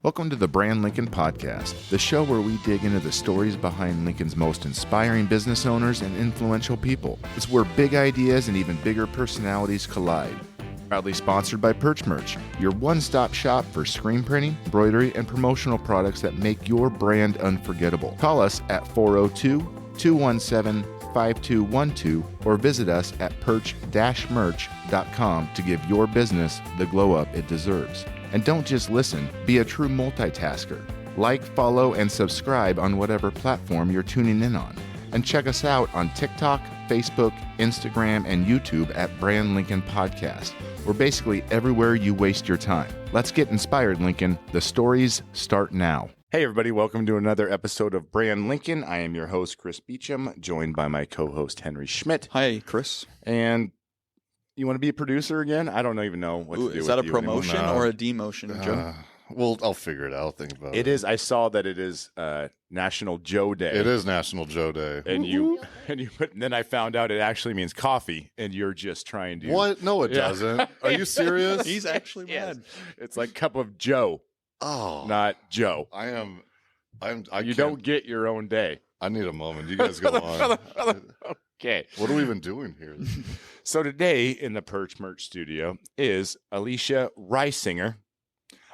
Welcome to the Brand Lincoln Podcast, the show where we dig into the stories behind Lincoln's most inspiring business owners and influential people. It's where big ideas and even bigger personalities collide. Proudly sponsored by Perch Merch, your one-stop shop for screen printing, embroidery, and promotional products that make your brand unforgettable. Call us at 402-217-5212 or visit us at perch-merch.com to give your business the glow-up it deserves. And don't just listen, be a true multitasker. Like, follow, and subscribe on whatever platform you're tuning in on. And check us out on TikTok, Facebook, Instagram, and YouTube at Brand Lincoln Podcast. We're basically everywhere you waste your time. Let's get inspired, Lincoln. The stories start now. Hey, everybody. Welcome to another episode of Brand Lincoln. I am your host, Chris Beecham, joined by my co-host, Henry Schmidt. Hi, Chris. And you want to be a producer again? I don't even know what to do. Is that a promotion or a demotion, Joe? Well, I'll figure it out. I'll think about it. It is. I saw that it is National Joe Day. It is National Joe Day. And then I found out it actually means coffee, and you're just trying to. What? No, it doesn't. Are you serious? He's actually mad. It's like cup of Joe. Oh, not Joe. I don't get your own day. I need a moment. You guys go on. Okay. What are we even doing here? So today in the Perch Merch studio is Alicia Reisinger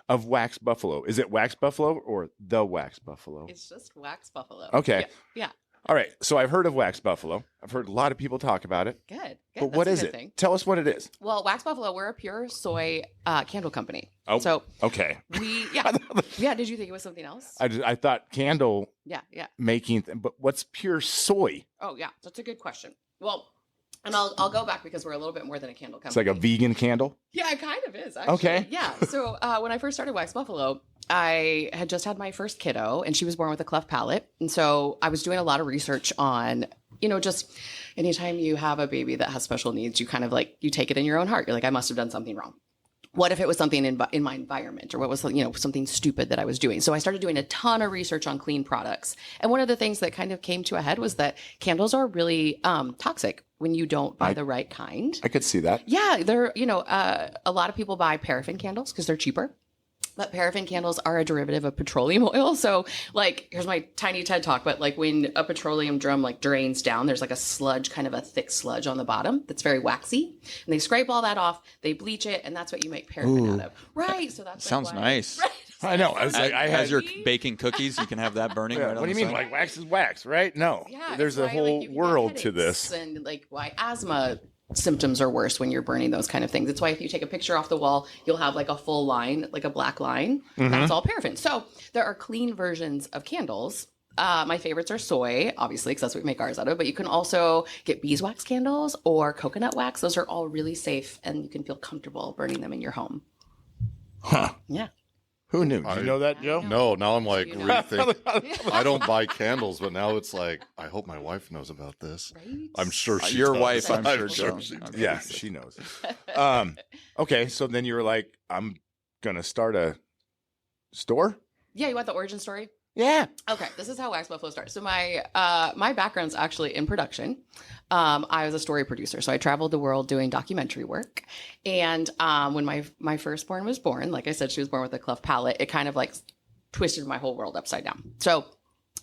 of Wax Buffalo. Is it Wax Buffalo or the Wax Buffalo? It's just Wax Buffalo. Okay. Yeah. All right. So I've heard of Wax Buffalo. I've heard a lot of people talk about it. Good. But what is it? Thing. Tell us what it is. Well, Wax Buffalo, we're a pure soy candle company. Oh, so okay. Yeah. Did you think it was something else? I thought candle making, but what's pure soy? Oh, yeah. That's a good question. Well, and I'll go back because we're a little bit more than a candle company. It's like a vegan candle? Yeah, it kind of is, actually. Okay. Yeah. So when I first started Wax Buffalo, I had just had my first kiddo, and she was born with a cleft palate. And so I was doing a lot of research on, just anytime you have a baby that has special needs, you kind of you take it in your own heart. You're like, I must have done something wrong. What if it was something in my environment, or what was, something stupid that I was doing? So I started doing a ton of research on clean products. And one of the things that kind of came to a head was that candles are really toxic when you don't buy the right kind. I could see that. Yeah. They're, a lot of people buy paraffin candles because they're cheaper. But paraffin candles are a derivative of petroleum oil. So here's my tiny TED talk, but when a petroleum drum drains down, there's a sludge, kind of a thick sludge on the bottom that's very waxy. And they scrape all that off, they bleach it, and that's what you make paraffin out of. Right. So that sounds nice. Right. I know. As you're baking cookies, you can have that burning right on the What do you mean? side. Wax is wax, right? No. Yeah, there's a whole world to this. And why asthma symptoms are worse when you're burning those kind of things. It's why if you take a picture off the wall, you'll have a full line, a black line. Mm-hmm. That's all paraffin. So there are clean versions of candles. My favorites are soy, obviously, because that's what we make ours out of. But you can also get beeswax candles or coconut wax. Those are all really safe, and you can feel comfortable burning them in your home. Huh. Yeah. Who knew? Did you know that, Joe? No, now I'm rethinking. I don't buy candles, but now it's I hope my wife knows about this. Right? I'm sure she Your does. wife, I'm sure she does. does. Yeah, she knows. Okay, so then you were like, I'm going to start a store? Yeah, you want the origin story? Yeah. Okay, this is how Wax Buffalo started. So my background's actually in production. I was a story producer, so I traveled the world doing documentary work. And when my firstborn was born, like I said, she was born with a cleft palate. It kind of twisted my whole world upside down. So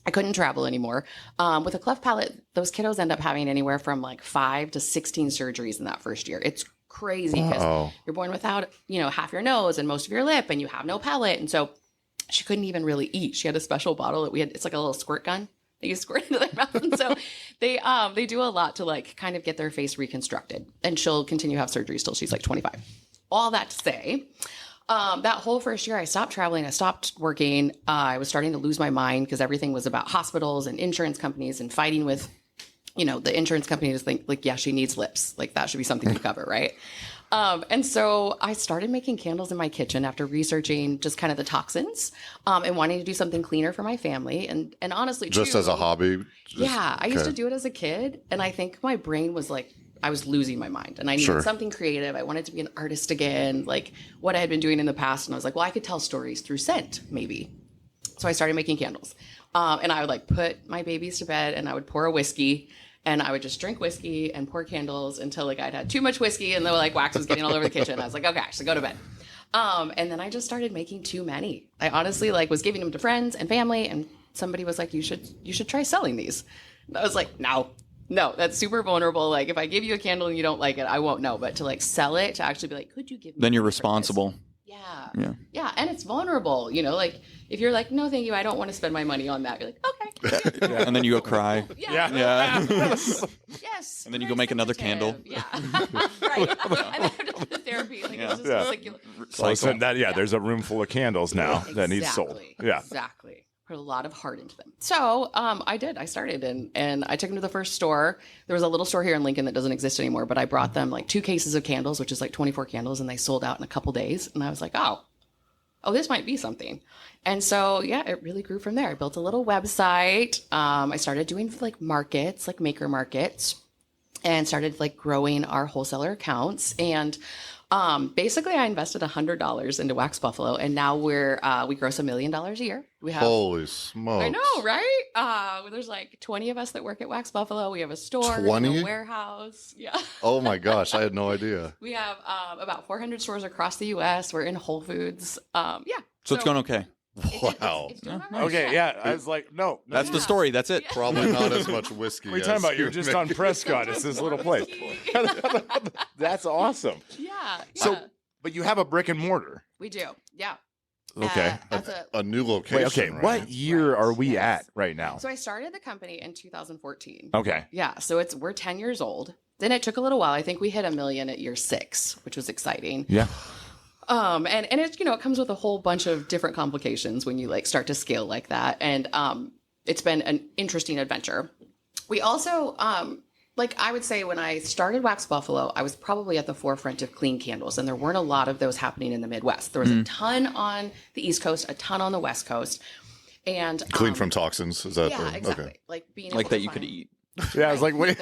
I couldn't travel anymore. With a cleft palate, those kiddos end up having anywhere from 5 to 16 surgeries in that first year. It's crazy because you're born without half your nose and most of your lip, and you have no palate, and so she couldn't even really eat. She had a special bottle that we had. It's like a little squirt gun that you squirt into their mouth. And so they do a lot to kind of get their face reconstructed. And she'll continue to have surgeries till she's 25. All that to say, that whole first year I stopped traveling. I stopped working. I was starting to lose my mind because everything was about hospitals and insurance companies and fighting with, the insurance company to think yeah, she needs lips. That should be something you cover, right? And so I started making candles in my kitchen after researching just kind of the toxins and wanting to do something cleaner for my family. And honestly, just as a hobby. I used to do it as a kid. And I think my brain was I was losing my mind and I needed something creative. I wanted to be an artist again, what I had been doing in the past. And I was well, I could tell stories through scent, maybe. So I started making candles. And I would put my babies to bed and I would pour a whiskey. And I would just drink whiskey and pour candles until I'd had too much whiskey and wax was getting all over the kitchen. I was okay, I should go to bed. And then I just started making too many. I honestly like was giving them to friends and family, and somebody was like, you should try selling these. And I was like, no, that's super vulnerable. Like if I give you a candle and you don't like it, I won't know. But to like sell it, to actually be like, could you give me? Then you're money for this? responsible. Yeah. And it's vulnerable, like if you're like, no, thank you, I don't want to spend my money on that. You're like, okay. And then you go cry. Yeah. Yes. And then you go make another candle. Yeah. Right. And then I have to do the therapy. Like, it's just like, So there's a room full of candles now that needs sold. Yeah. Exactly. Put a lot of heart into them. So I did. I started and I took them to the first store. There was a little store here in Lincoln that doesn't exist anymore, but I brought them like 2 cases of candles, which is like 24 candles, and they sold out in a couple days. And I was like, oh, this might be something. And so, yeah, it really grew from there. I built a little website. I started doing like markets, like maker markets, and started like growing our wholesaler accounts. And basically I invested $100 into Wax Buffalo, and now we gross $1 million a year. We have, Holy smokes. I know, right? There's like 20 of us that work at Wax Buffalo. We have a store, 20? a warehouse. Yeah. Oh my gosh, I had no idea. We have about 400 stores across the U.S. We're in Whole Foods. Yeah. So it's going okay. Wow. It's doing all right. Okay, yeah. I was like, no. That's the story. That's it. Probably not as much whiskey. What are you talking as about? You're just on Prescott. It's this little place. That's awesome. Yeah. So, but you have a brick and mortar. We do. Yeah. Okay. That's a new location. Wait, okay. right? What year Right. are we Yes. at right now? So I started the company in 2014. Okay. Yeah. So we're 10 years old. Then it took a little while. I think we hit $1 million at year 6, which was exciting. Yeah. And it, it comes with a whole bunch of different complications when you like start to scale like that. And it's been an interesting adventure. We also, like I would say when I started Wax Buffalo, I was probably at the forefront of clean candles, and there weren't a lot of those happening in the Midwest. There was a ton on the East Coast, a ton on the West Coast. And Clean from toxins. Is that yeah, the, exactly. Okay. Like being Like able that to you could find- eat. Yeah, I was like, wait.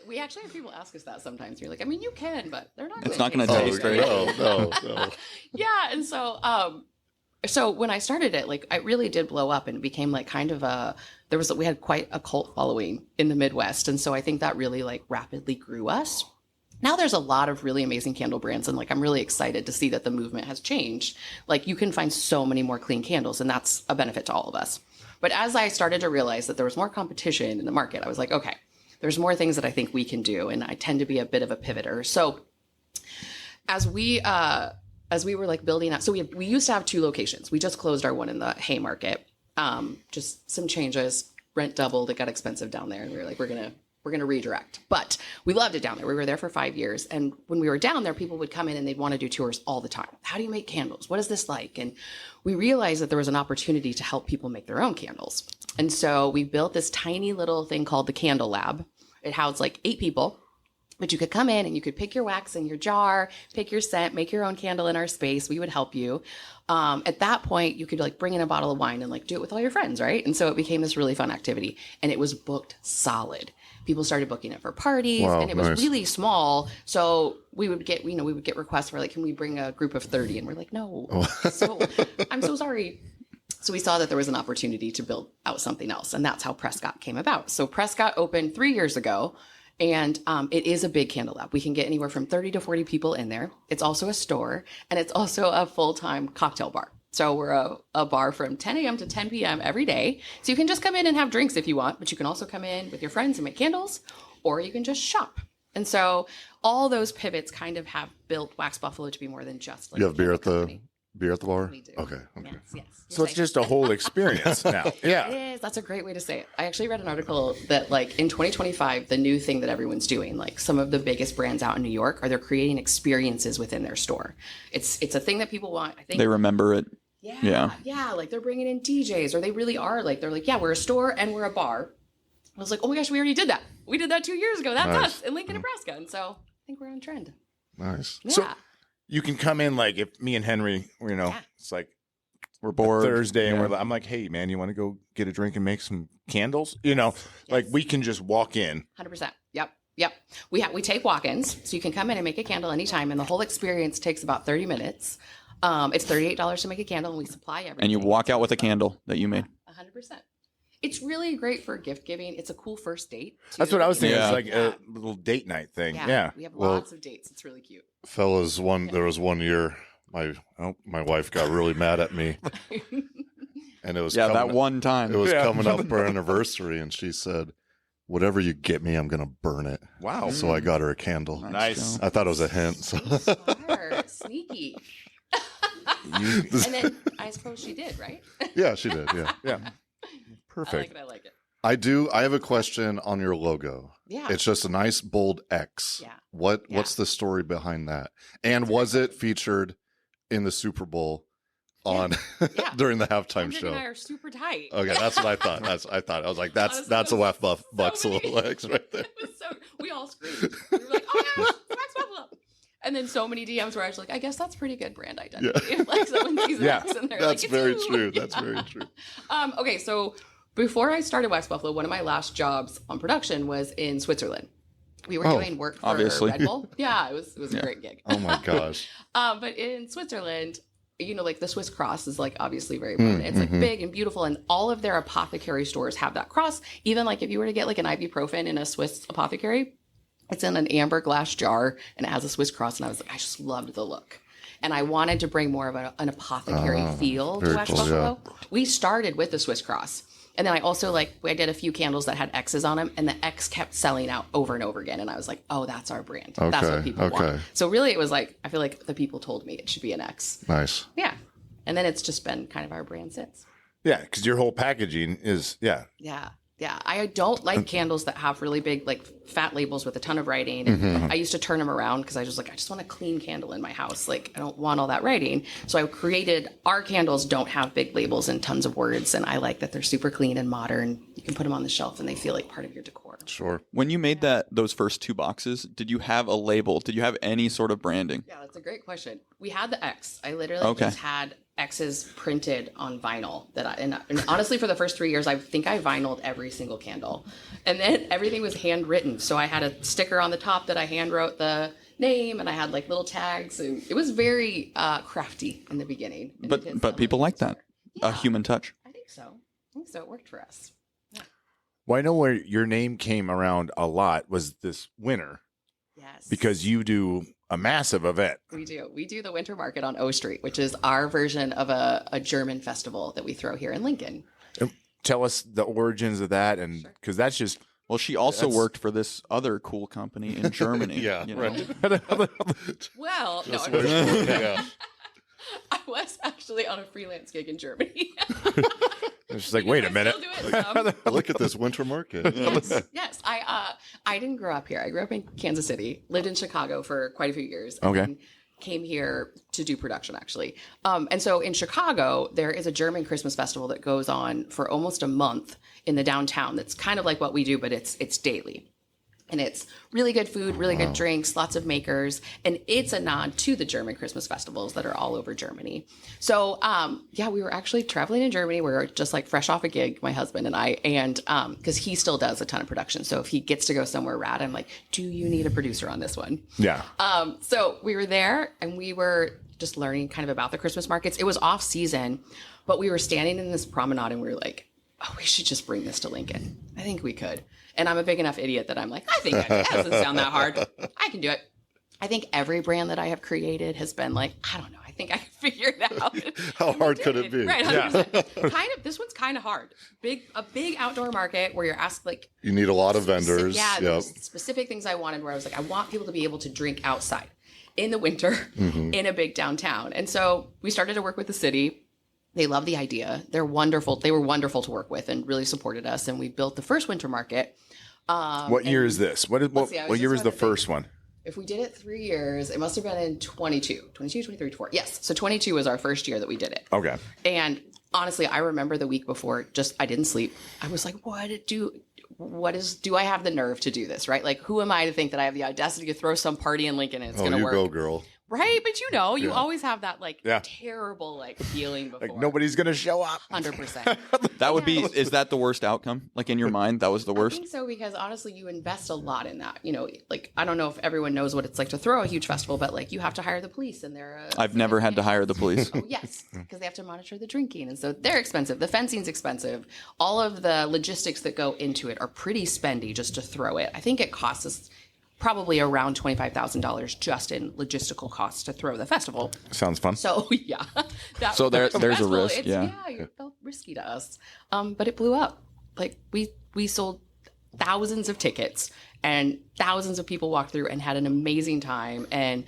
We actually have people ask us that sometimes. You're like, I mean, you can, but they're not. It's not gonna taste taste great. great. No. Yeah, and so when I started it, like it really did blow up, and it became like kind of we had quite a cult following in the Midwest, and so I think that really like rapidly grew us. Now there's a lot of really amazing candle brands, and like I'm really excited to see that the movement has changed. Like you can find so many more clean candles, and that's a benefit to all of us. But as I started to realize that there was more competition in the market, I was like, okay, there's more things that I think we can do, and I tend to be a bit of a pivoter. So as we were like building out, so we used to have 2 locations. We just closed our one in the Haymarket. Just some changes, rent doubled, it got expensive down there, and we were like, we're gonna redirect. But we loved it down there. We were there for 5 years, and when we were down there, people would come in and they'd want to do tours all the time. How do you make candles? What is this like? And we realized that there was an opportunity to help people make their own candles. And so we built this tiny little thing called the Candle Lab. It housed like 8 people, but you could come in and you could pick your wax in your jar, pick your scent, make your own candle in our space. We would help you. At that point, you could like bring in a bottle of wine and like do it with all your friends, right? And so it became this really fun activity, and it was booked solid. People started booking it for parties, Wow, and it was nice. really small. So we would get, requests for like, can we bring a group of 30? And we're like, no. So I'm so sorry. So we saw that there was an opportunity to build out something else, and that's how Prescott came about. So Prescott opened 3 years ago, and it is a big candle lab. We can get anywhere from 30 to 40 people in there. It's also a store, and it's also a full-time cocktail bar. So we're a bar from 10 a.m. to 10 p.m. every day. So you can just come in and have drinks if you want, but you can also come in with your friends and make candles, or you can just shop. And so all those pivots kind of have built Wax Buffalo to be more than just like You have a beer candle at company. the bar? We do. Okay. Yes. So it's just a whole experience now. Yeah. It is. That's a great way to say it. I actually read an article that like in 2025, the new thing that everyone's doing, like some of the biggest brands out in New York, they're creating experiences within their store. It's a thing that people want. I think They remember it. Yeah. Like they're bringing in DJs, or they really are like, they're like, yeah, we're a store and we're a bar. I was like, oh my gosh, we already did that. We did that 2 years ago. That's Nice. us in Lincoln, Nebraska. And so I think we're on trend. Nice. Yeah. So you can come in like if me and Henry, it's like We're bored. Thursday, and Yeah. I'm like, hey man, you want to go get a drink and make some candles? Like we can just walk in. 100%. Yep. We take walk-ins, so you can come in and make a candle anytime, and the whole experience takes about 30 minutes. It's $38 to make a candle, and we supply everything. And you walk out with a candle that you made. 100%. It's really great for gift giving. It's a cool first date. Too. That's what I was thinking. Yeah. It's like a little date night thing. Yeah. We have Well- lots of dates. It's really cute. Fellas, there was one year My wife got really mad at me, and it was that one time. It was coming up for our anniversary, and she said, "Whatever you get me, I'm gonna burn it." Wow. So I got her a candle. Nice. I thought it was a hint. So. Smart, sneaky. And then I suppose she did, right? Yeah, she did. Yeah. Yeah. Perfect. I like it. I have a question on your logo. Yeah. It's just a nice bold X. Yeah. What's the story behind that? And was it featured in the Super Bowl on Yeah. during the halftime Hendrik show? and I are super tight. Okay, that's what I thought. I was like, that's Honestly, a it was Wef Bucks so little many- X right there. It was so, we all screamed. We were like, oh my gosh, it's Max Buffalo. And then so many DMs where I was like, I guess that's pretty good brand identity. Like someone sees an X and they're That's like, it's very you. true. Yeah. That's very true. Okay, so before I started Wax Buffalo, one of my last jobs on production was in Switzerland. We were doing work for obviously. Red Bull. Yeah, it was a great gig. Oh my gosh. But in Switzerland, like the Swiss cross is like obviously very prominent. It's like big and beautiful, and all of their apothecary stores have that cross. Even like if you were to get like an ibuprofen in a Swiss apothecary, it's in an amber glass jar and it has a Swiss cross. And I was like, I just loved the look. And I wanted to bring more of an apothecary feel to very Wax cool, Buffalo. We started with the Swiss cross. And then I also I did a few candles that had X's on them, and the X kept selling out over and over again. And I was like, oh, that's our brand. That's what people want. So really it was like, I feel like the people told me it should be an X. Nice. Yeah. And then it's just been kind of our brand since. Yeah, because your whole packaging is Yeah. Yeah. I don't like candles that have really big, like fat labels with a ton of writing. And I used to turn them around because I was like, I just want a clean candle in my house. Like, I don't want all that writing. So I created, our candles don't have big labels and tons of words. And I like that they're super clean and modern. You can put them on the shelf and they feel like part of your decor. Sure. When you made those first 2 boxes, did you have a label? Did you have any sort of branding? Yeah, that's a great question. We had the X. I literally just had X's printed on vinyl and honestly for the first 3 years I think I vinyled every single candle, and then everything was handwritten. So I had a sticker on the top that I hand wrote the name, and I had like little tags, and it was very crafty in the beginning. And it is But people like that. Yeah. A human touch. I think so. It worked for us. Well, I know where your name came around a lot was this winter Yes, because you do a massive event. we do the winter market on O Street, which is our version of a German festival that we throw here in Lincoln. Tell us the origins of that, and because that's just Well, she also That's- worked for this other cool company in Germany. Yeah, you know? right. Well, no, Just wish- yeah. I was actually on a freelance gig in Germany. it's just like, wait a I minute. still do it some. Look at this winter market. Yes. I didn't grow up here. I grew up in Kansas City, lived in Chicago for quite a few years. And Okay. then came here to do production, actually. And so in Chicago, there is a German Christmas festival that goes on for almost a month in the downtown. That's kind of like what we do, but it's daily. And it's really good food, really good drinks, lots of makers. And it's a nod to the German Christmas festivals that are all over Germany. So, we were actually traveling in Germany. We were just like fresh off a gig, my husband and I. And because he still does a ton of production. So if he gets to go somewhere rad, I'm like, do you need a producer on this one? Yeah. So we were there and we were just learning kind of about the Christmas markets. It was off season, but we were standing in this promenade and we were like, oh, we should just bring this to Lincoln. I think we could. And I'm a big enough idiot that I'm like, I think that doesn't sound that hard. I can do it. I think every brand that I have created has been like, I don't know. I think I can figure it out. How hard could it be? Right. 100%. This one's kind of hard. A big outdoor market where you're asked like, You need a lot of vendors. yeah, Yep. there's specific things I wanted where I was like, I want people to be able to drink outside in the winter in a big downtown. And so we started to work with the city. They love the idea. They're wonderful. They were wonderful to work with and really supported us. And we built the first winter market. What year is this? What see, I was what year just was the about to think. first one? If we did it 3 years, it must have been in 22, 23, 24. Yes. So 22 was our first year that we did it. Okay. And honestly, I remember the week before, I didn't sleep. I was like, do I have the nerve to do this, right? Like, who am I to think that I have the audacity to throw some party in Lincoln and it's going to you work? go, girl. Right? But you always have that Yeah. terrible feeling before. Like nobody's gonna show up. 100%. That would be, is that the worst outcome? Like in your mind, that was the I worst? think so because honestly, you invest a lot in that. I don't know if everyone knows what it's like to throw a huge festival, but you have to hire the police and they're. I've never had to hire the police. Oh, yes, because they have to monitor the drinking. And so they're expensive. The fencing's expensive. All of the logistics that go into it are pretty spendy just to throw it. I think it costs us probably around $25,000 just in logistical costs to throw the festival. Sounds fun. So yeah, So there's a festival, risk, it's, yeah. It felt risky to us, but it blew up. Like we sold thousands of tickets, and thousands of people walked through and had an amazing time, and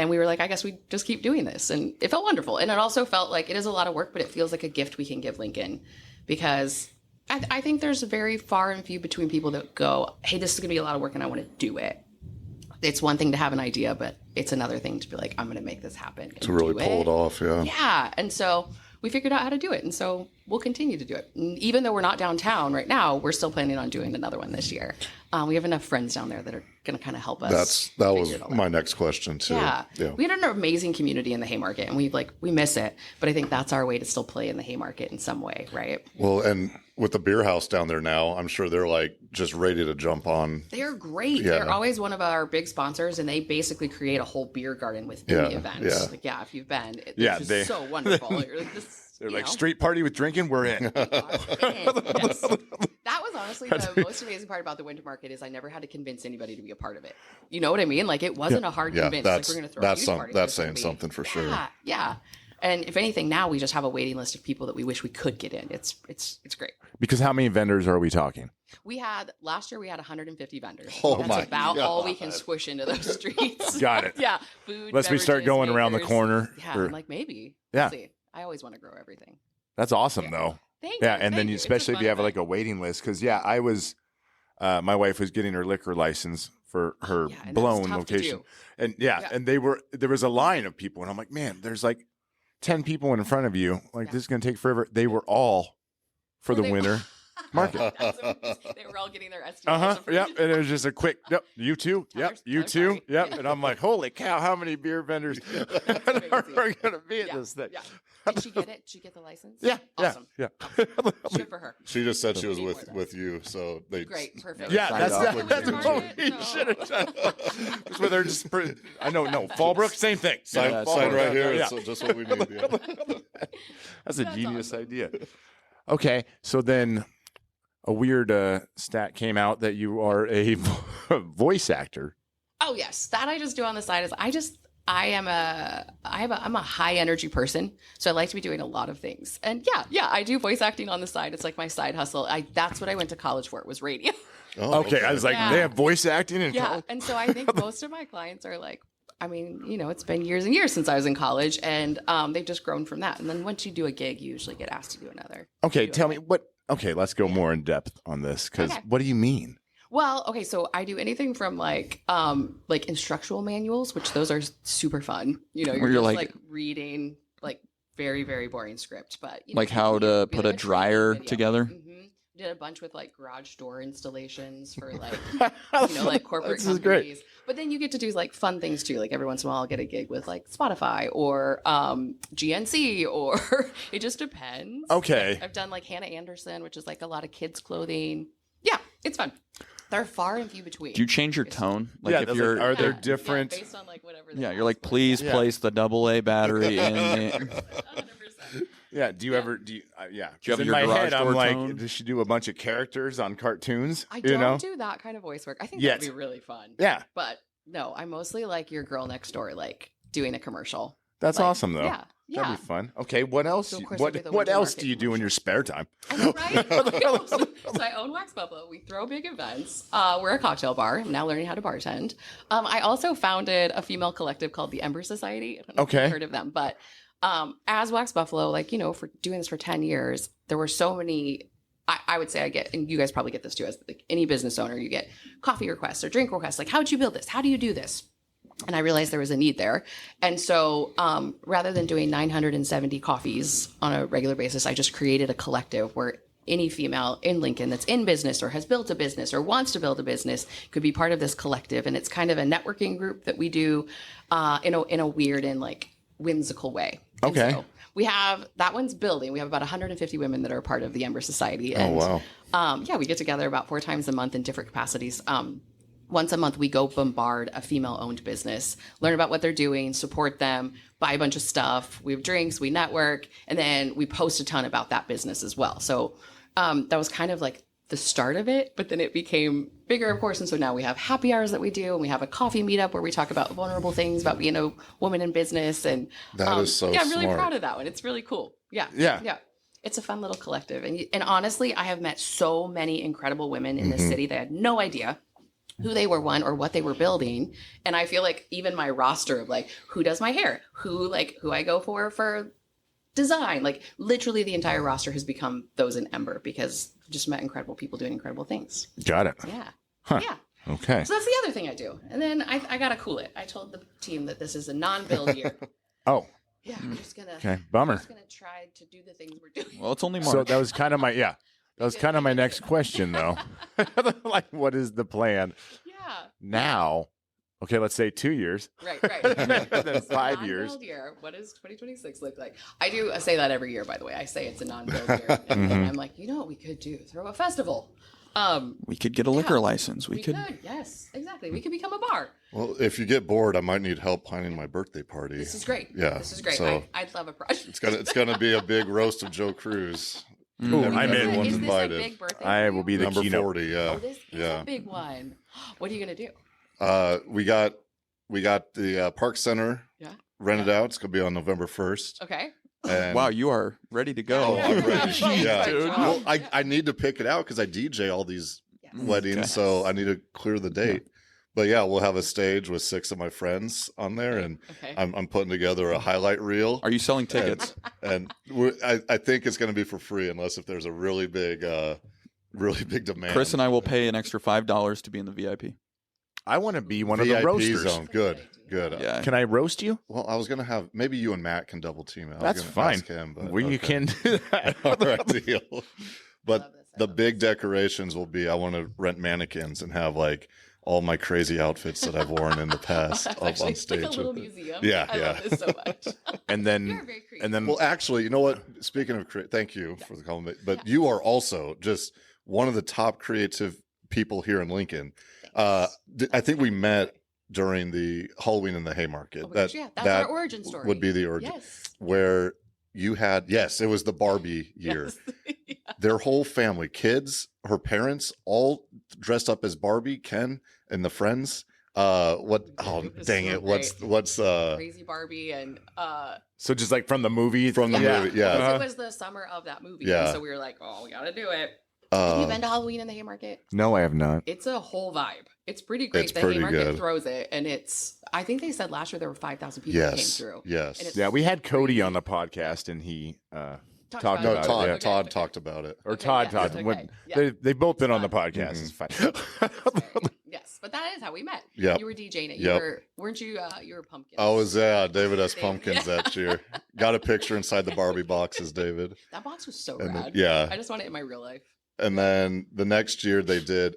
we were like, I guess we just keep doing this, and it felt wonderful. And it also felt like it is a lot of work, but it feels like a gift we can give Lincoln, because I think there's very far and few between people that go, hey, this is gonna be a lot of work and I want to do it. It's one thing to have an idea, but it's another thing to be like, I'm going to make this happen. To really pull it off, yeah. Yeah. And so we figured out how to do it. And so we'll continue to do it. And even though we're not downtown right now, we're still planning on doing another one this year. We have enough friends down there that are going to kind of help us. That was my next question, too. Yeah. We had an amazing community in the Haymarket, and we miss it. But I think that's our way to still play in the Haymarket in some way, right? Well, and with the beer house down there now, I'm sure they're like just ready to jump on. They're great. Yeah. They're always one of our big sponsors, and they basically create a whole beer garden within the event. Yeah. Like, yeah, if you've been, it's they- just so wonderful. You're like, They're like, street party with drinking, we're in. Yes. That was honestly the most amazing part about the winter market is I never had to convince anybody to be a part of it. You know what I mean? Like, it wasn't a hard convince. Like, we're going to throw a huge party. That's saying something for sure. Yeah. And if anything, now we just have a waiting list of people that we wish we could get in. It's great. Because how many vendors are we talking? Last year we had 150 vendors. Oh That's my about God. all we can squish into those streets. Got it. Yeah. Food. Unless we start beverages, going around the makers. corner. Yeah. or- I'm like, maybe. Yeah. We'll see. I always want to grow everything. That's awesome, though. Thank Yeah, you. and then It's a especially if fun you have event. like a waiting list. Because, I was, my wife was getting her liquor license for her Yeah, and that's blown tough to location. do. And Yeah. and there was a line of people. And I'm like, man, there's like 10 people in front of you. Like, Yeah. this is going to take forever. They were all for the They- winter market. That's amazing. They were all getting their STIs. Yep. And it was just a quick, yep, you too. Yep. Tyler's- You Tyler's too. party. Yep. Yeah. And I'm like, holy cow, how many beer vendors are amazing. going to be at Yeah, this thing? yeah. Did she get it? Did she get the license? Yeah. Awesome. Yeah. Good for her. She just said she was Need more with, of that. with you, so they Great. Perfect. Yeah, Signed that's off that, with that's you. what we No. should have done. That's where they're just. I know, no. Fallbrook, same thing. sign, Yeah, sign right here. Yeah. It's just what we need. Yeah. That's a That's genius awesome. idea. Okay, so then a weird stat came out that you are a voice actor. Oh yes, that I just do on the side is I'm a high energy person, so I like to be doing a lot of things. And yeah, I do voice acting on the side. It's like my side hustle. That's what I went to college for, was radio. Oh, Okay, I was like, Yeah. they have voice acting in Yeah, college? and so I think most of my clients are like, I mean, it's been years and years since I was in college, and they've just grown from that. And then once you do a gig, you usually get asked to do another. Okay, do tell it. me what. Okay, let's go more in depth on this because Okay. what do you mean? Well, okay, so I do anything from like instructional manuals, which those are super fun. You're Where you're just like- like reading like very, very boring script, but Like how to put a dryer together? Did a bunch with like garage door installations for like like corporate This is companies. great. But then you get to do like fun things too. Like every once in a while I'll get a gig with like Spotify or GNC or it just depends. Okay. I've done like Hannah Anderson, which is like a lot of kids clothing. Yeah, it's fun. They're far and few between. Do you change your tone? Like Yeah, if that's you're like, are there Yeah, different? based on like whatever they yeah, you're ask like, for. please Yeah. place the AA battery in the 100%. Yeah. Do you ever? Do you? Yeah. Do you have 'Cause in your my garage head, I'm door like, tone? does she do a bunch of characters on cartoons? I you don't know? do that kind of voice work. I think Yet. that'd be really fun. Yeah, But no, I'm mostly like your girl next door, like doing a commercial. that's Like, awesome though. Yeah. Yeah. That'd be fun. Okay, what else? So, of you- course, I what do the what winter else market do you do in your spare time? I know, right? So I own Wax Buffalo. We throw big events. We're a cocktail bar. I'm now learning how to bartend. I also founded a female collective called the Ember Society. I don't know if Okay. you've heard of them, but as Wax Buffalo, like, for doing this for 10 years, there were so many, I would say I get, and you guys probably get this too, as like any business owner, you get coffee requests or drink requests. Like, how'd you build this? How do you do this? And I realized there was a need there. And so rather than doing 970 coffees on a regular basis, I just created a collective where any female in Lincoln that's in business or has built a business or wants to build a business could be part of this collective. And it's kind of a networking group that we do in a weird and like whimsical way. And Okay. so we have, that one's building. We have about 150 women that are part of the Ember Society. And, wow. yeah, we get together about 4 times a month in different capacities. Once a month, we go bombard a female-owned business, learn about what they're doing, support them, buy a bunch of stuff. We have drinks, we network, and then we post a ton about that business as well. So that was kind of like the start of it, but then it became bigger, of course. And so now we have happy hours that we do, and we have a coffee meetup where we talk about vulnerable things about being a woman in business. And That is so yeah, I'm really smart. proud of that one. It's really cool. Yeah. Yeah. Yeah. It's a fun little collective. And honestly, I have met so many incredible women in this city that had no idea who they were, one, or what they were building. And I feel like even my roster of like, who does my hair, who I go for design, like literally the entire roster has become those in Ember, because I've just met incredible people doing incredible things. Got it. Yeah. Huh. Yeah. Okay. So that's the other thing I do. And then I got to cool it. I told the team that this is a non-build year. Oh, Yeah, I'm just gonna. okay. Bummer. I'm just gonna try to do the things we're doing. Well, it's only March. So that was kind of my That was kind of my next question, though. Like, what is the plan Yeah. now? Okay, let's say 2 years. Right. Then 5 years. Non-build year. What does 2026 look like? I say that every year, by the way. I say it's a non-build year, and then I'm like, you know what we could do? Throw a festival. we could get a liquor license. We could. Yes, exactly. We could become a bar. Well, if you get bored, I might need help planning my birthday party. This is great. Yeah, This is great. so- I'd love a project. It's gonna be a big roast of Joe Cruz. Ooh, I'm in. Everyone's Is this invited. a big birthday? I for will you? be the Number keynote. 40. Yeah, Oh, this is yeah. a big one. What are you gonna do? We got the Park Center Yeah. rented out. It's gonna be on November 1st. Okay. And Wow, you are ready to Oh, go. Yeah. I'm ready. Yeah, Dude. Well, I need to pick it out because I DJ all these Yes. weddings, Okay. so I need to clear the date. But yeah, we'll have a stage with 6 of my friends on there, and Okay. I'm putting together a highlight reel. Are you selling tickets? And I think it's going to be for free unless if there's a really big demand. Chris and I will pay an extra $5 to be in the VIP. I want to be one of VIP the roasters. zone. Good. Yeah. Can I roast you? Well, I was going to have maybe you and Matt can double team it. I was That's gonna fine. ask him, but You okay. can do that. All right, deal. But Love this. I the love big this. decorations will be I want to rent mannequins and have like all my crazy outfits that I've worn in the past That's up actually on stage. like a little with it. museum. Yeah, I love yeah. this so much. And You're then, very creative. and then, Well, actually, you know what? Speaking of thank you for the compliment, but you are also just one of the top creative people here in Lincoln. I think we met during the Halloween in the Haymarket. Oh my gosh, yeah, that's our origin story. would be the origin Yes. where you had it was the Barbie year. Yes. Yeah. Their whole family, kids, her parents, all dressed up as Barbie, Ken, and the friends. What? Oh, It was dang so it! What's Crazy Barbie and so just like from the movie. from the Yeah. movie? Yeah. because it was the summer of that movie. Yeah. And so we were like, oh, we gotta do it. Have you Uh, been to Halloween in the Haymarket? No, I have not. It's a whole vibe. It's pretty great. It's The pretty Haymarket good. throws it, and I think they said last year there were 5,000 people that came yes. through. Yes. And it's Yeah, we had Cody crazy. on the podcast, and he Talked talked No, about Todd. it. Yeah. Todd talked about it. Or Okay, Todd yeah, talked. okay, When- yeah. They've both been on the Mm-hmm. podcast. It's fine. Yes, but that is how we met. Yep. You were DJing it. Yep. Weren't you? You were Pumpkins. I was David S. David, Pumpkins yeah. that year. Got a picture inside the Barbie boxes, David. That box was so And then- rad. yeah. I just want it in my real life. And then the next year they did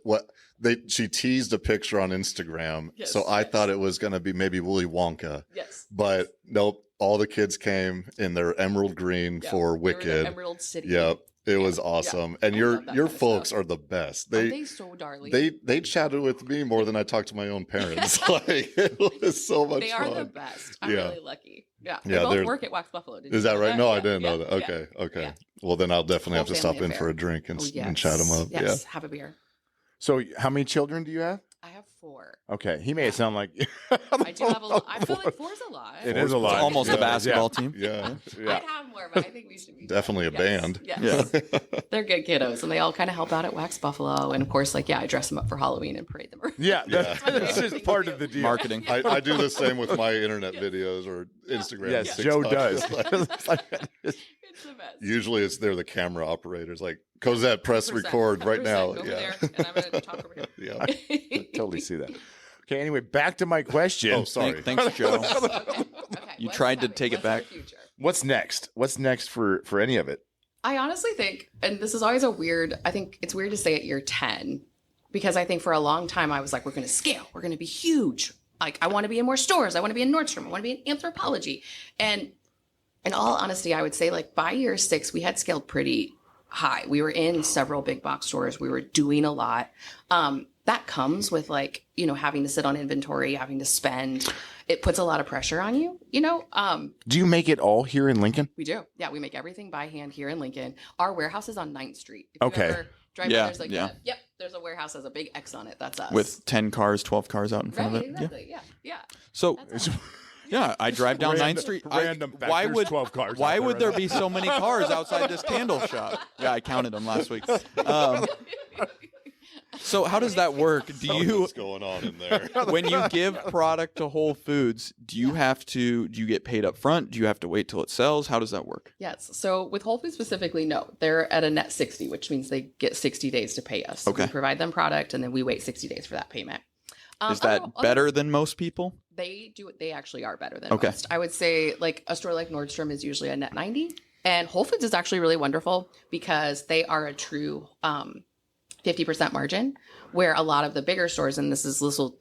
she teased a picture on Instagram. Yes, So I yes. thought it was going to be maybe Willy Wonka, Yes. but nope. All the kids came in their emerald green Yeah. for They were in Wicked. Emerald City. Yep. It Yeah. was Yeah. awesome. And I your love that your kind of folks stuff. are the best. Aren't they so darling? They chatted with me more than I talked to my own parents. Like it was so much They fun. are the best. I'm Yeah. really lucky. Yeah. Yeah, They they're- both work at Wax Buffalo. Did Is you that know right? No, I Yeah, didn't know yeah, that. yeah. Okay. Okay. Yeah. Well, then I'll definitely have Whole to stop family in for affair. a drink and, Oh, yes. and chat them up. Yes. Have a beer. So, how many children do you have? I have 4. Okay, he made it sound like I do have a lot. I feel like 4 is a lot. It is a lot. It's almost Yeah. a basketball team. Yeah. Yeah. I'd have more, but I think we should be Definitely a Yes, band. Yes. They're good kiddos, and they all kind of help out at Wax Buffalo. And of course, I dress them up for Halloween and parade them around. Yeah, Yeah. that's just part of the deal. Marketing. I do the same with my internet videos or Instagram. Yes, and Joe TikTok. does. It's the best. Usually they're the camera operators. Like, Cosette, press 100%, record right 100%. now. Go over Yeah. there, and I'm going to talk over Yeah. here. Totally see that. Okay, anyway, back to my question. Oh, sorry. Thanks, Joe. Okay. You What's tried to coming? take it What's in back. the future? What's next? What's next for any of it? I honestly think, and this is always I think it's weird to say at year 10, because I think for a long time I was like, we're going to scale. We're going to be huge. Like, I want to be in more stores. I want to be in Nordstrom. I want to be in Anthropologie. And in all honesty, I would say by year 6, we had scaled pretty high. We were in several big box stores. We were doing a lot. that comes with like, having to sit on inventory, having to spend. It puts a lot of pressure on you, Do you make it all here in Lincoln? We do. Yeah, we make everything by hand here in Lincoln. Our warehouse is on 9th Street. If you Okay. ever drive Yeah, by, there's like yeah. there's a warehouse that has a big X on it. That's us. With 10 cars, 12 cars out in front right, of it. Yeah. exactly. Yeah. So, That's us. yeah, I drive down 9th Street. Random fact, Why there's would 12 cars Why out would there there be so many cars outside this candle shop? Yeah, I counted them last week. So how does that work? Do you, What's going on in there? when you give product to Whole Foods, do you get paid up front? Do you have to wait till it sells? How does that work? Yes. So with Whole Foods specifically, no. They're at a net 60, which means they get 60 days to pay us. So Okay. we provide them product, and then we wait 60 days for that payment. Is that better than most people? They do it. They actually are better than Okay. most. I would say like a store like Nordstrom is usually a net 90, and Whole Foods is actually really wonderful because they are a true 50% margin, where a lot of the bigger stores, and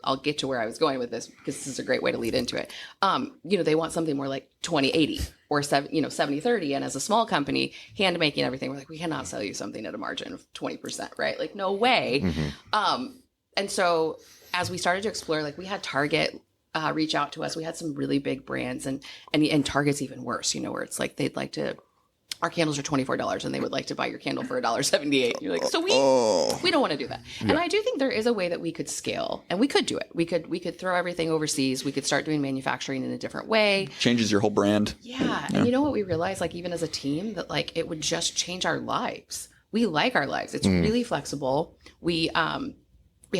I'll get to where I was going with this because this is a great way to lead into it. They want something more like 20-80 or 70-30. And as a small company, hand making everything, we're like, we cannot sell you something at a margin of 20%, right? Like, no way. Mm-hmm. And so as we started to explore, like we had Target reach out to us. We had some really big brands and Target's even worse, where it's like they'd like to. Our candles are $24 and they would like to buy your candle for $1.78. You're like, so we don't want to do that. Yeah. And I do think there is a way that we could scale, and we could do it. We could throw everything overseas. We could start doing manufacturing in a different way. Changes your whole brand. Yeah. And you know what we realized, like even as a team, that like it would just change our lives. We like our lives. It's really flexible. We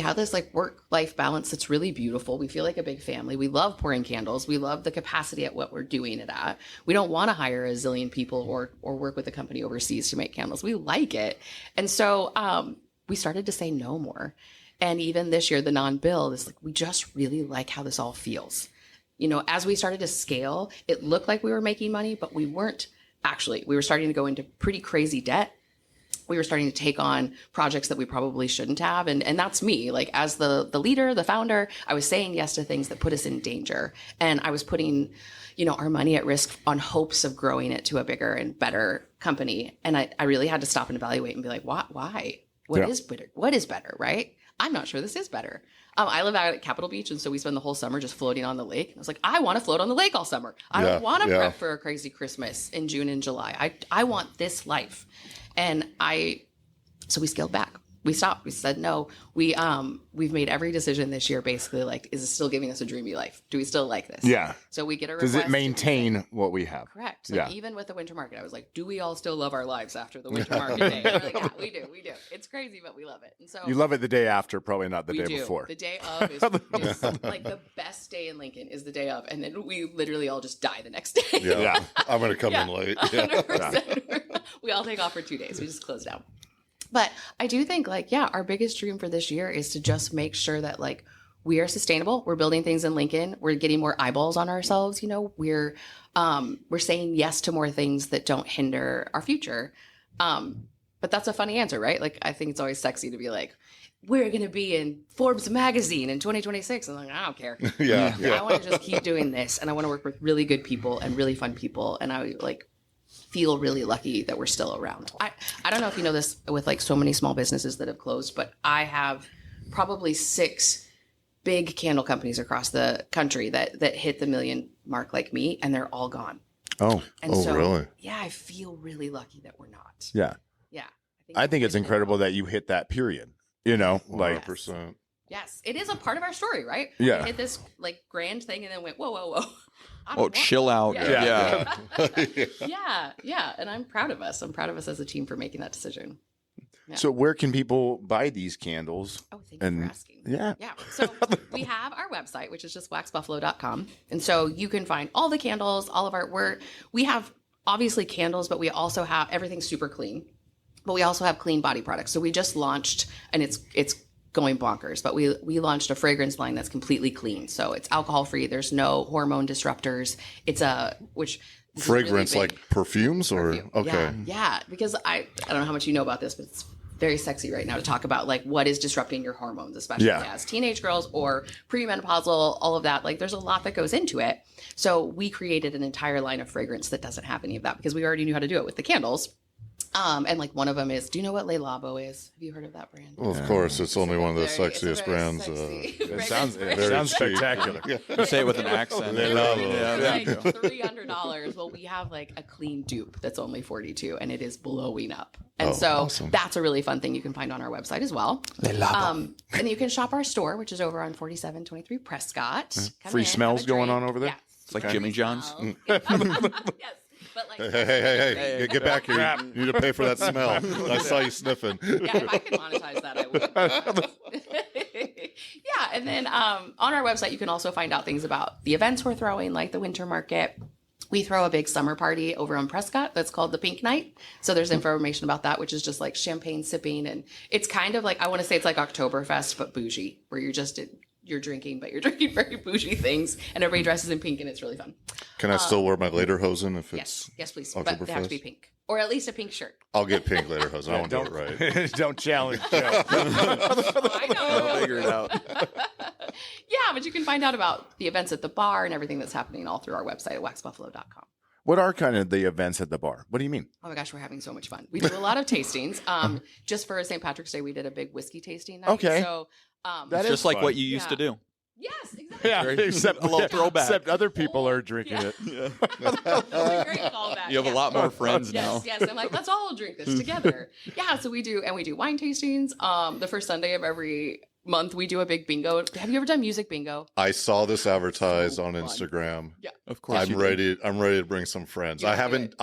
have this like work-life balance that's really beautiful. We feel like a big family. We love pouring candles. We love the capacity at what we're doing it at. We don't want to hire a zillion people or work with a company overseas to make candles. We like it. And so we started to say no more. And even this year, the non-build is like, we just really like how this all feels. As we started to scale, it looked like we were making money, but we weren't actually. We were starting to go into pretty crazy debt. We were starting to take on projects that we probably shouldn't have. And that's me. Like as the leader, the founder, I was saying yes to things that put us in danger. And I was putting, our money at risk on hopes of growing it to a bigger and better company. And I really had to stop and evaluate and be like, why? What is better? What is better, right? I'm not sure this is better. I live out at Capitol Beach, and so we spend the whole summer just floating on the lake. And I was like, I want to float on the lake all summer. I don't want to prep for a crazy Christmas in June and July. I want this life. And so we scaled back. We stopped. We said no. We've made every decision this year basically like, is it still giving us a dreamy life? Do we still like this? Yeah. So we get a Does request. it maintain what we have? Correct. So even with the winter market, I was like, do we all still love our lives after the winter market day? And we're like, yeah, we do. It's crazy, but we love it. And so you love it the day after, probably not the day before. The day of is like the best day in Lincoln is the day of. And then we literally all just die the next day. Yeah. I'm going to come in late. 100%. We all take off for 2 days. We just close down. But I do think our biggest dream for this year is to just make sure that like we are sustainable. We're building things in Lincoln. We're getting more eyeballs on ourselves. We're saying yes to more things that don't hinder our future. But that's a funny answer, right? Like, I think it's always sexy to be like, we're going to be in Forbes magazine in 2026. I'm like, I don't care. Yeah. I want to just keep doing this. And I want to work with really good people and really fun people. And I feel really lucky that we're still around. I don't know if you know this with like so many small businesses that have closed, but I have probably 6 big candle companies across the country that hit the million mark like me, and they're all gone. Oh, really? Yeah, I feel really lucky that we're not. Yeah. Yeah. I think it's incredible that you hit that period, like 100%. Yes, it is a part of our story, right? Yeah. We hit this like grand thing and then went, whoa. Chill out. Yeah. Yeah. And I'm proud of us. I'm proud of us as a team for making that decision. Yeah. So where can people buy these candles? Oh, thank you for asking. Yeah. So we have our website, which is just waxbuffalo.com. And so you can find all the candles, all of our work. We have obviously candles, but we also have everything super clean. But we also have clean body products. So we just launched, and it's going bonkers, but we launched a fragrance line that's completely clean. So it's alcohol free. There's no hormone disruptors. It's fragrance really like perfumes or perfume. okay. Yeah. Because I don't know how much you know about this, but it's very sexy right now to talk about like what is disrupting your hormones, especially as teenage girls or premenopausal, all of that. Like there's a lot that goes into it. So we created an entire line of fragrance that doesn't have any of that because we already knew how to do it with the candles. And like one of them is, do you know what Le Labo is? Have you heard of that brand? Well, of course, it's only one of the It's a sexiest very brands. sexy- It sounds Very cheap. spectacular. You say it with an accent. They love Yeah, it. there Like you go. $300. Well, we have like a clean dupe that's only 42 and it is blowing up. And Oh, so awesome. that's a really fun thing you can find on our website as well. And you can shop our store, which is over on 4723 Prescott. Come Free in, have smells a going drink. on over there? Yeah. It's like Free Jimmy John's. smell. Yes. But like, Hey, get back here. You need to pay for that smell. I saw you sniffing. yeah, if I could monetize that, I would. Yeah, and then on our website, you can also find out things about the events we're throwing, like the winter market. We throw a big summer party over on Prescott that's called the Pink Night. So there's information about that, which is just like champagne sipping. And it's kind of like, I want to say it's like Oktoberfest, but bougie, where you're drinking, but you're drinking very bougie things. And everybody dresses in pink and it's really fun. Can I still wear my lederhosen if it's? Yes, please. But they have to be Oktoberfest? pink. Or at least a pink shirt. I'll get pink lederhosen. I won't do it right. Don't challenge Joe. I know. I'll figure it out. Yeah, but you can find out about the events at the bar and everything that's happening all through our website at waxbuffalo.com. What are kind of the events at the bar? What do you mean? Oh my gosh, we're having so much fun. We do a lot of tastings. Just for St. Patrick's Day, we did a big whiskey tasting night. Okay. So, That It's is just like fun. what you used to do. yes, exactly. Yeah, Very- except a little throwback. Except other people are drinking Yeah. it. That's a great callback. You have a Yes. lot more friends now. Yes, yes. I'm like, let's all drink this together. Yeah, so we do wine tastings. The first Sunday of every month, we do a big bingo. Have you ever done music bingo? I saw this advertised So on fun. Instagram. Yeah. Of course. I'm you do. ready. I'm ready to bring some friends. Yeah, I do haven't.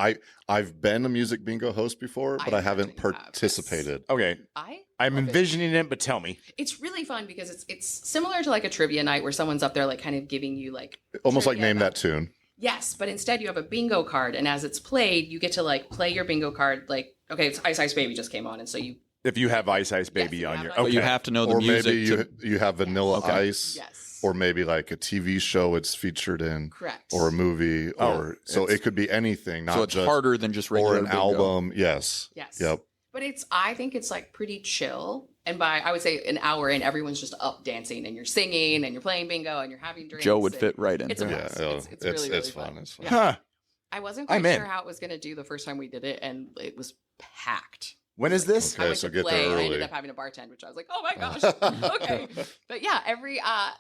I've been a music bingo host before, but I haven't actually have, participated. Okay, I'm love it. envisioning it, but tell me. It's really fun because it's similar to like a trivia night where someone's up there like kind of giving you like Almost like trivia name about- that tune. Yes, but instead you have a bingo card, and as it's played, you get to like play your bingo card. Like, okay, it's Ice Ice Baby just came on, and so you If you have Ice Ice Baby you on have your, Ice But okay, you have to know the Or music. maybe you to, you have Vanilla Okay. Ice, yes, or maybe like a TV show it's featured in, correct, or a movie, Oh, or so it's- it could be anything, not so it's just harder than just regular or an bingo. album. Yes. yes, Yep. But I think it's like pretty chill, and by I would say an hour in, everyone's just up dancing, and you're singing, and you're playing bingo, and you're having drinks. Joe would and fit right in. It's a Yeah. blast. It's It's really it's really fun. It's fun. Yeah. huh? I wasn't I'm quite in. sure how it was going to do the first time we did it, and it was packed. When is this? Okay. I went so to get play, there and I ended early. up having a bartend, which I was like, oh my gosh, okay. But yeah,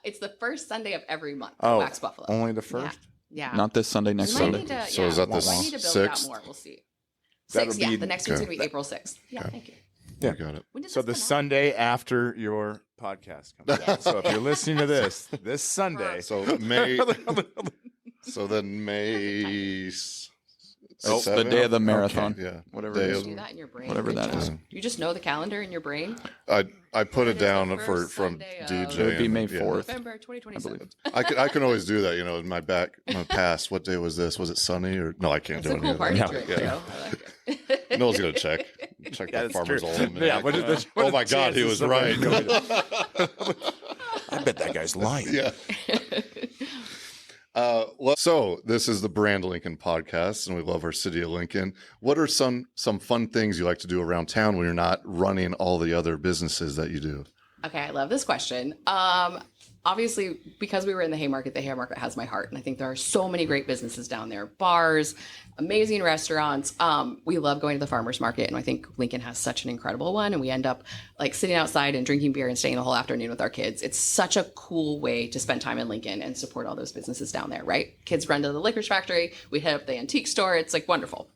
it's the first Sunday of every month. at Oh, Wax Buffalo. Only the first. Yeah. Not this Sunday, next We might Sunday. need to, So is that the we might need to build it out 6th? more. We'll see. That'll 6th, yeah. be- The next one's okay. going to be April 6th. Yeah, Okay. thank you. Yeah. You got it. When did So this the come out? Sunday after your podcast comes out. So if you're listening to this Sunday, So May. So then May. Oh, the day of the marathon. Okay, yeah. Whatever Day it You is. of- do that in your brain. Whatever Good that job. is. You just know the calendar in your brain. I put it It is the down first from Sunday of- DJ. It would be and- May yeah. 4th. November 2027. I can always do that, in my past. What day was this? Was it sunny or no? I can't It's do a cool it. party No. trick, Yeah. Joe. I like it. Noel's gonna check Yeah, that that's farmer's true. almanac. Yeah, what is Oh my God, he was right. I bet that guy's lying. Yeah. So this is the Brand Lincoln podcast, and we love our city of Lincoln. What are some fun things you like to do around town when you're not running all the other businesses that you do? Okay, I love this question. Obviously, because we were in the Haymarket has my heart. And I think there are so many great businesses down there, bars, amazing restaurants. We love going to the farmer's market. And I think Lincoln has such an incredible one. And we end up like sitting outside and drinking beer and staying the whole afternoon with our kids. It's such a cool way to spend time in Lincoln and support all those businesses down there, right? Kids run to the licorice factory. We hit up the antique store. It's like wonderful.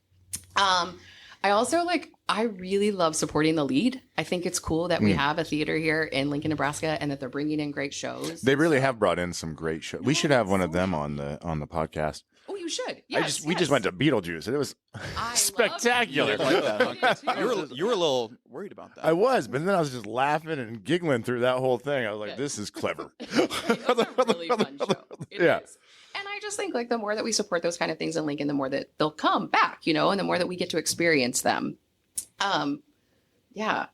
I also I really love supporting the lead. I think it's cool that we have a theater here in Lincoln, Nebraska, and that they're bringing in great shows. They really have brought in some great shows. We should have one of them on the podcast. Oh, you should. Yes, We just went to Beetlejuice and it was I loved spectacular. it. Like that, huh? I did too. You were a little worried about that. I was, but then I was just laughing and giggling through that whole thing. I was like, Good. this is clever. It's a really fun show. It Yeah. is. And I just think the more that we support those kind of things in Lincoln, the more that they'll come back, and the more that we get to experience them. Yeah.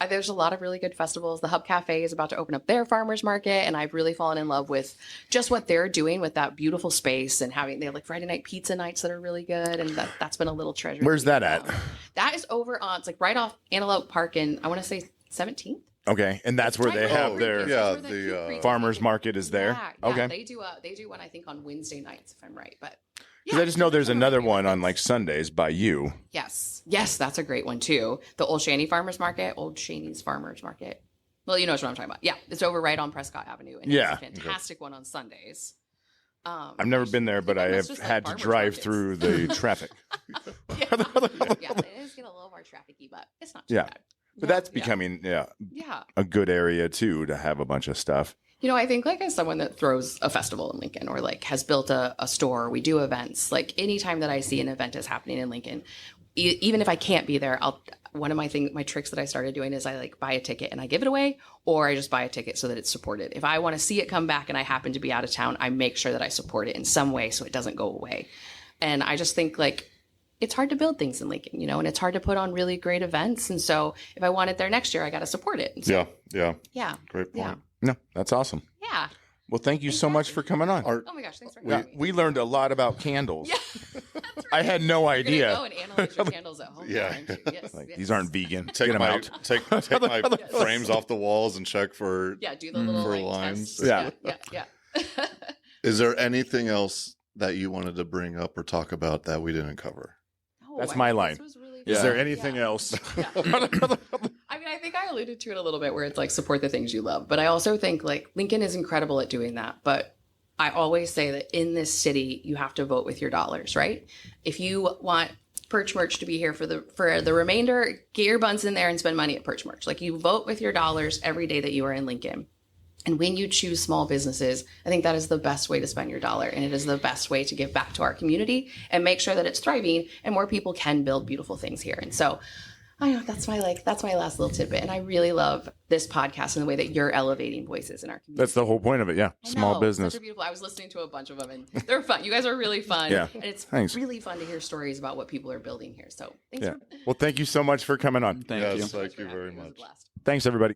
There's a lot of really good festivals. The Hub Cafe is about to open up their farmers market, and I've really fallen in love with just what they're doing with that beautiful space and they have Friday night pizza nights that are really good, and that's been a little treasure. Where's that at? That is over on it's right off Antelope Park in I want to say 17th. Okay, and that's where they Right have where their Creek is. yeah, That's where the, Creek is. farmers market is there. Yeah, Okay. They do one I think on Wednesday nights if I'm right, but Because I just know there's another one on like Sundays by you. Yes, that's a great one too. The Old Shaney's Farmers Market. Well, you know what I'm talking about. Yeah, it's over right on Prescott Avenue, and Yeah. it's a fantastic one on Sundays. I've never been there, but I have had to drive through the traffic. Yeah, it is get a little more trafficy, but it's not too bad. But that's becoming a good area too to have a bunch of stuff. You know, I think like as someone that throws a festival in Lincoln or like has built a store, we do events. Like anytime that I see an event is happening in Lincoln, even if I can't be there, one of my tricks that I started doing is I like buy a ticket and I give it away, or I just buy a ticket so that it's supported. If I want to see it come back and I happen to be out of town, I make sure that I support it in some way so it doesn't go away. And I just think like it's hard to build things in Lincoln, you know, and it's hard to put on really great events. And so if I want it there next year, I got to support it. And so, yeah. Great point. No, that's awesome. Yeah. Well, thank you so much for coming on. Art, Oh my gosh, thanks for having me. We learned a lot about candles. Yeah, that's right. I had no You're idea. gonna go and analyze your candles at home. Yeah. aren't you? Yes, Like, yes. these aren't vegan. take Get them my out. take my frames off the walls and check for. Yeah, do the little For like lines. tests. Yeah. Yeah. Is there anything else that you wanted to bring up or talk about that we didn't cover? No, That's I my think line. this was really Is fun. there anything Yeah. else? Yeah. I mean, I think I alluded to it a little bit where it's like support the things you love. But I also think like Lincoln is incredible at doing that. But I always say that in this city, you have to vote with your dollars, right? If you want Perch merch to be here for the remainder, get your buns in there and spend money at Perch merch. Like you vote with your dollars every day that you are in Lincoln. And when you choose small businesses, I think that is the best way to spend your dollar. And it is the best way to give back to our community and make sure that it's thriving and more people can build beautiful things here. And so I know that's my last little tidbit. And I really love this podcast and the way that you're elevating voices in our community. That's the whole point of it. Yeah. I Small know, business. such a beautiful. I was listening to a bunch of them and they're fun. You guys are really fun. Yeah. And it's Thanks. really fun to hear stories about what people are building here. So thanks Yeah. for Well, thank you so much for coming on. Thank Yes, you. thank for you having very me. It was a much. blast. Thanks, everybody.